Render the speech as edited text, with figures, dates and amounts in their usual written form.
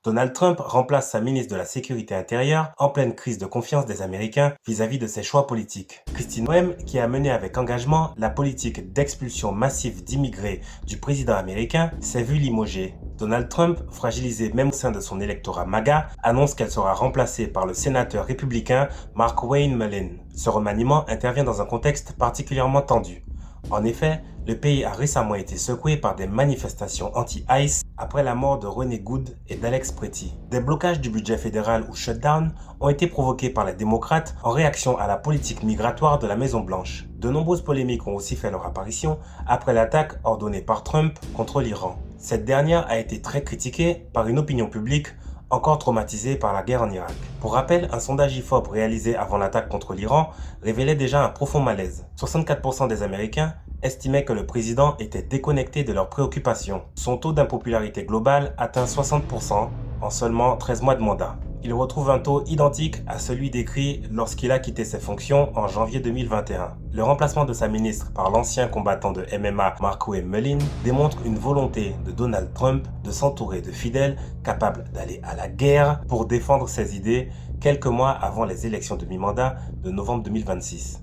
Donald Trump remplace sa ministre de la Sécurité intérieure en pleine crise de confiance des Américains vis-à-vis de ses choix politiques. Kristi Noem, qui a mené avec engagement la politique d'expulsion massive d'immigrés du président américain, s'est vue limogée. Donald Trump, fragilisé même au sein de son électorat MAGA, annonce qu'elle sera remplacée par le sénateur républicain Mark Wayne Mullin. Ce remaniement intervient dans un contexte particulièrement tendu. En effet, le pays a récemment été secoué par des manifestations anti-ICE après la mort de René Good et d'Alex Pretty. Des blocages du budget fédéral ou shutdown ont été provoqués par les démocrates en réaction à la politique migratoire de la Maison-Blanche. De nombreuses polémiques ont aussi fait leur apparition après l'attaque ordonnée par Trump contre l'Iran. Cette dernière a été très critiquée par une opinion publique encore traumatisée par la guerre en Irak. Pour rappel, un sondage IFOP réalisé avant l'attaque contre l'Iran révélait déjà un profond malaise. 64% des Américains estimaient que le président était déconnecté de leurs préoccupations. Son taux d'impopularité global atteint 60% en seulement 13 mois de mandat. Il retrouve un taux identique à celui décrit lorsqu'il a quitté ses fonctions en janvier 2021. Le remplacement de sa ministre par l'ancien combattant de MMA Mark Wayne Mullin démontre une volonté de Donald Trump de s'entourer de fidèles capables d'aller à la guerre pour défendre ses idées quelques mois avant les élections de mi-mandat de novembre 2026.